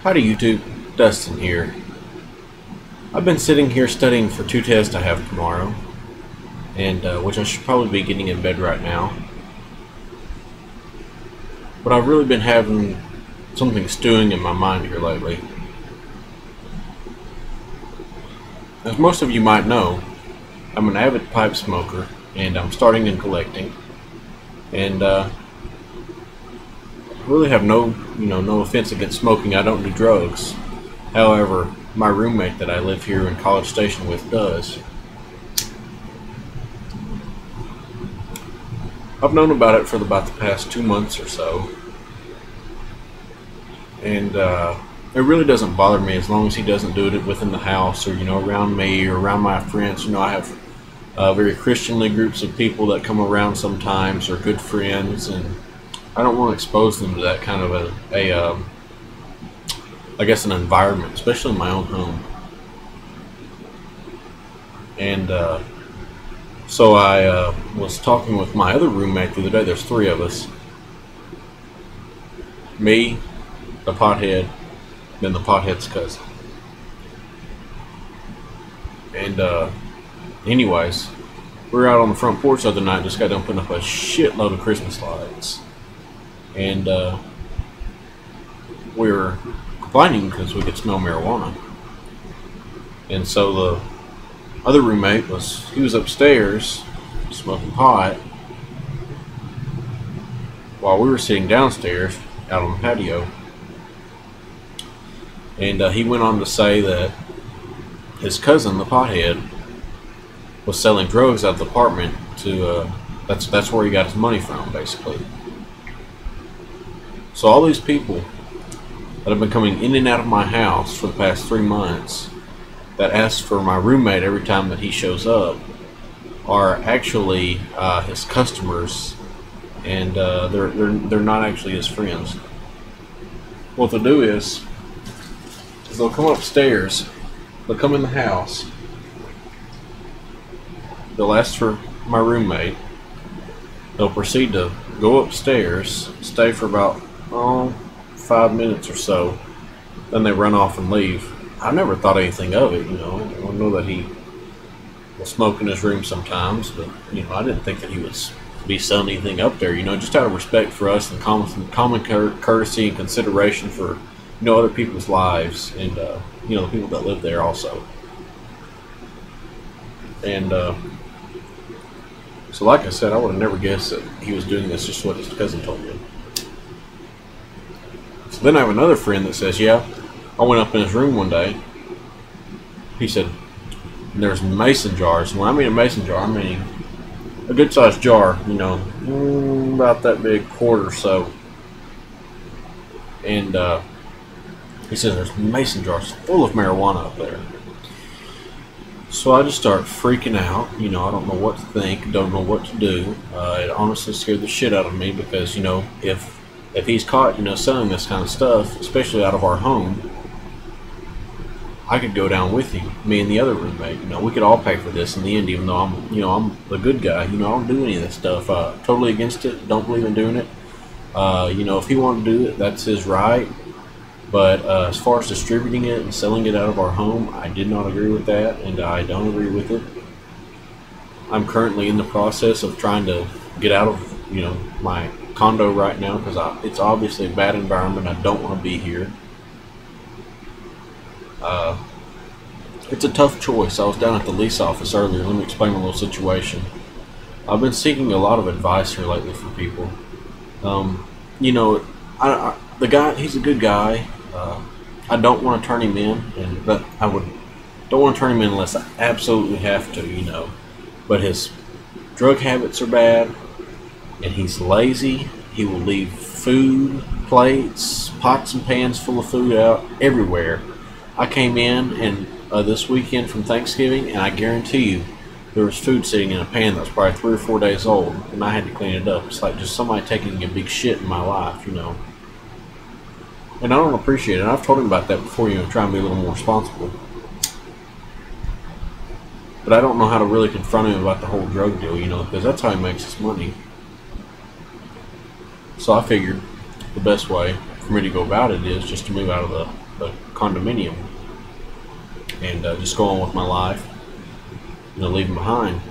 Howdy YouTube, Dustin here. I've been sitting here studying for two tests I have tomorrow, and which I should probably be getting in bed right now. But I've really been having something stewing in my mind here lately. As most of you might know, I'm an avid pipe smoker, and I'm starting in collecting. And I really have no offense against smoking. I don't do drugs. However, my roommate that I live here in College Station with does. I've known about it for about the past 2 months or so, and it really doesn't bother me as long as he doesn't do it within the house or around me or around my friends. I have very Christianly groups of people that come around sometimes, or good friends, and I don't want to expose them to that kind of I guess an environment, especially in my own home. And so I was talking with my other roommate the other day. There's three of us. Me, the pothead, then the pothead's cousin. And anyways, we were out on the front porch the other night, just got done putting up a shitload of Christmas lights. And we were complaining because we could smell marijuana. And so the other roommate he was upstairs smoking pot while we were sitting downstairs out on the patio. And he went on to say that his cousin, the pothead, was selling drugs out of the apartment to that's where he got his money from, basically. So all these people that have been coming in and out of my house for the past 3 months that ask for my roommate every time that he shows up are actually his customers, and they're not actually his friends. What they'll do is they'll come upstairs, they'll come in the house, they'll ask for my roommate, they'll proceed to go upstairs, stay for about 5 minutes or so, then they run off and leave. I never thought anything of it, I know that he will smoke in his room sometimes, but I didn't think that he would be selling anything up there, just out of respect for us and common courtesy and consideration for other people's lives, and the people that live there also. And so like I said, I would have never guessed that he was doing this, just what his cousin told me. So then I have another friend that says, yeah, I went up in his room one day. He said, there's mason jars. And when I mean a mason jar, I mean a good sized jar, about that big, quart or so. And he says there's mason jars full of marijuana up there. So I just start freaking out. I don't know what to think, don't know what to do. It honestly scared the shit out of me because, if he's caught, selling this kind of stuff, especially out of our home, I could go down with him, me and the other roommate. We could all pay for this in the end, even though I'm the good guy. I don't do any of this stuff. Totally against it. Don't believe in doing it. If he wanted to do it, that's his right. But as far as distributing it and selling it out of our home, I did not agree with that, and I don't agree with it. I'm currently in the process of trying to get out of, my condo right now because it's obviously a bad environment. I don't want to be here. It's a tough choice. I was down at the lease office earlier. Let me explain my little situation. I've been seeking a lot of advice here lately from people. The guy, he's a good guy. I don't want to turn him in, but don't want to turn him in unless I absolutely have to, But his drug habits are bad, and he's lazy. He will leave food, plates, pots and pans full of food out everywhere. I came in and this weekend from Thanksgiving, and I guarantee you there was food sitting in a pan that was probably 3 or 4 days old, and I had to clean it up. It's like just somebody taking a big shit in my life, And I don't appreciate it. I've told him about that before, trying to be a little more responsible. But I don't know how to really confront him about the whole drug deal, because that's how he makes his money. So I figured the best way for me to go about it is just to move out of the a condominium and just go on with my life, leave him behind.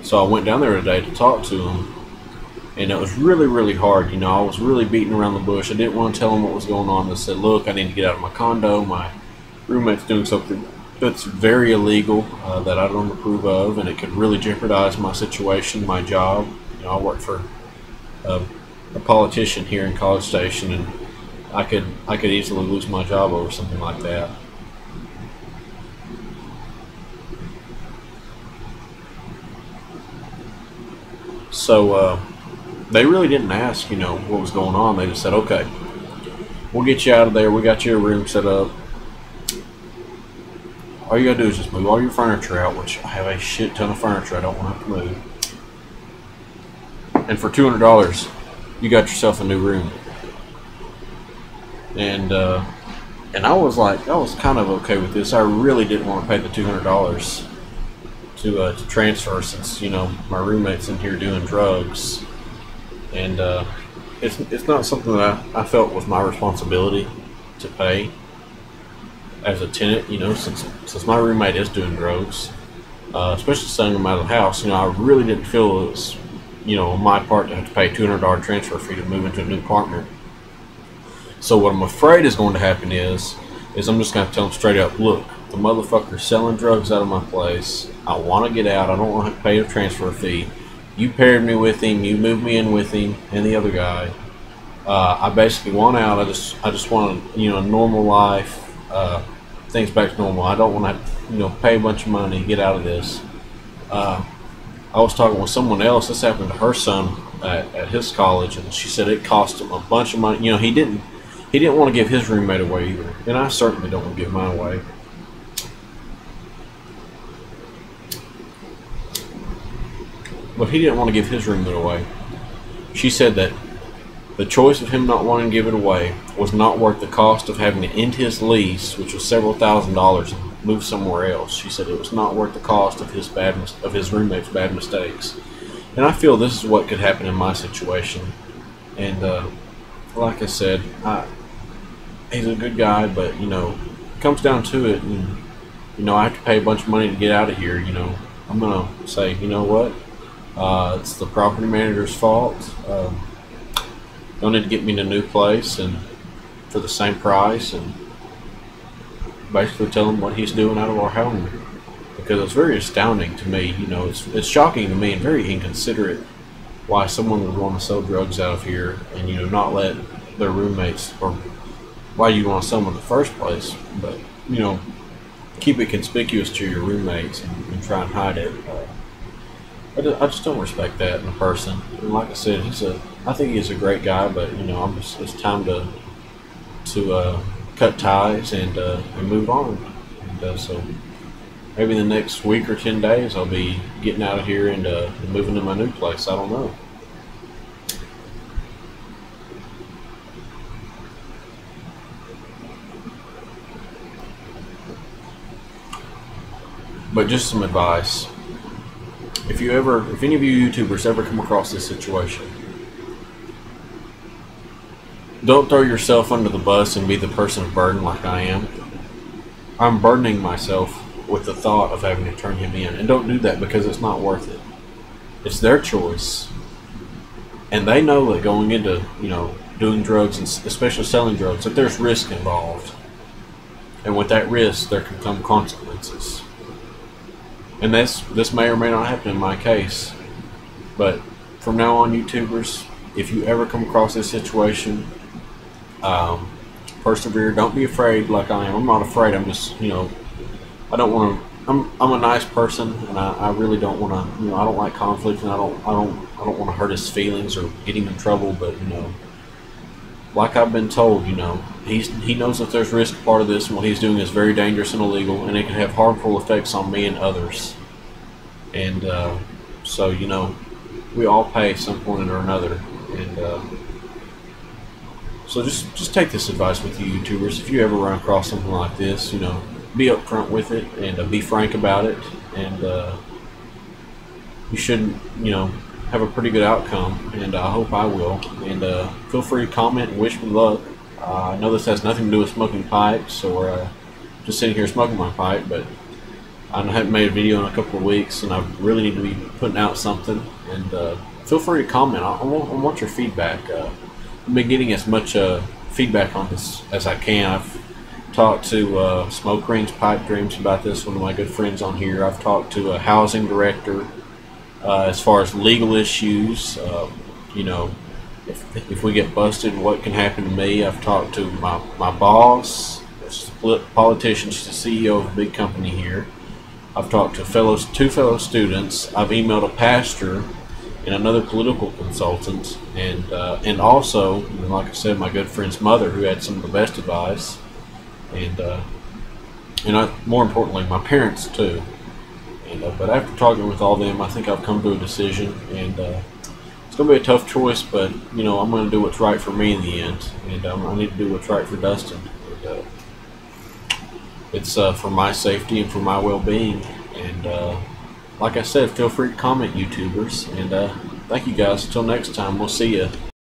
So I went down there today to talk to him, and it was really, really hard. I was really beating around the bush. I didn't want to tell him what was going on. I said, look, I need to get out of my condo. My roommate's doing something that's very illegal that I don't approve of, and it could really jeopardize my situation, my job. I work for a politician here in College Station, and I could easily lose my job over something like that. So they really didn't ask, what was going on. They just said, okay, we'll get you out of there. We got you a room set up. All you gotta do is just move all your furniture out, which I have a shit ton of furniture I don't want to have to move. And for $200, you got yourself a new room. And I was kind of okay with this. I really didn't want to pay the $200 to transfer, since my roommate's in here doing drugs, and it's not something that I felt was my responsibility to pay as a tenant. Since my roommate is doing drugs, especially sending him out of the house. I really didn't feel it was on my part to have to pay $200 transfer fee to move into a new apartment. So what I'm afraid is going to happen is I'm just going to tell him straight up, look, the motherfucker's selling drugs out of my place. I want to get out. I don't want to pay a transfer fee. You paired me with him. You moved me in with him and the other guy. I basically want out. I just want a normal life. Things back to normal. I don't want to pay a bunch of money, get out of this. I was talking with someone else. This happened to her son at his college, and she said it cost him a bunch of money. He didn't want to give his roommate away either, and I certainly don't want to give mine away. But he didn't want to give his roommate away. She said that the choice of him not wanting to give it away was not worth the cost of having to end his lease, which was several $1,000s, and move somewhere else. She said it was not worth the cost of his roommate's bad mistakes. And I feel this is what could happen in my situation. And like I said, he's a good guy, but it comes down to it, and I have to pay a bunch of money to get out of here. I'm gonna say, you know what? It's the property manager's fault. They'll need to get me in a new place and for the same price, and basically tell him what he's doing out of our home, because it's very astounding to me. It's shocking to me and very inconsiderate why someone would want to sell drugs out of here and not let their roommates, or why you want to sell them in the first place, but keep it conspicuous to your roommates and try and hide it. I just don't respect that in a person. And like I said, I think he's a great guy, but it's time to cut ties and move on. And so maybe in the next week or 10 days, I'll be getting out of here and moving to my new place. I don't know. But just some advice. If any of you YouTubers ever come across this situation, don't throw yourself under the bus and be the person of burden like I am. I'm burdening myself with the thought of having to turn him in, and don't do that, because it's not worth it. It's their choice, and they know that going into doing drugs, and especially selling drugs, that there's risk involved, and with that risk there can come consequences. And this may or may not happen in my case, but from now on, YouTubers, if you ever come across this situation, persevere. Don't be afraid like I am. I'm not afraid. I'm just, I don't want to. I'm a nice person, and I really don't want to. I don't like conflict, and I don't want to hurt his feelings or get him in trouble. But like I've been told, he knows that there's risk part of this, and what he's doing is very dangerous and illegal, and it can have harmful effects on me and others. And so we all pay some point or another, and so just take this advice with you, YouTubers. If you ever run across something like this, be upfront with it and be frank about it, and you should have a pretty good outcome, and I hope I will. And feel free to comment and wish me luck. I know this has nothing to do with smoking pipes or just sitting here smoking my pipe, but I haven't made a video in a couple of weeks, and I really need to be putting out something. And feel free to comment. I want your feedback. I've been getting as much feedback on this as I can. I've talked to Smoke Rings Pipe Dreams about this, one of my good friends on here. I've talked to a housing director as far as legal issues. You know, if we get busted, what can happen to me. I've talked to my boss, a politician, she's the CEO of a big company here. I've talked to two fellow students. I've emailed a pastor and another political consultant, and also, like I said, my good friend's mother, who had some of the best advice, and more importantly, my parents too. And but after talking with all them, I think I've come to a decision, and it's going to be a tough choice, but you know, I'm going to do what's right for me in the end, and I need to do what's right for Dustin. And, it's for my safety and for my well-being. And like I said, feel free to comment, YouTubers. And thank you guys. Until next time, we'll see you.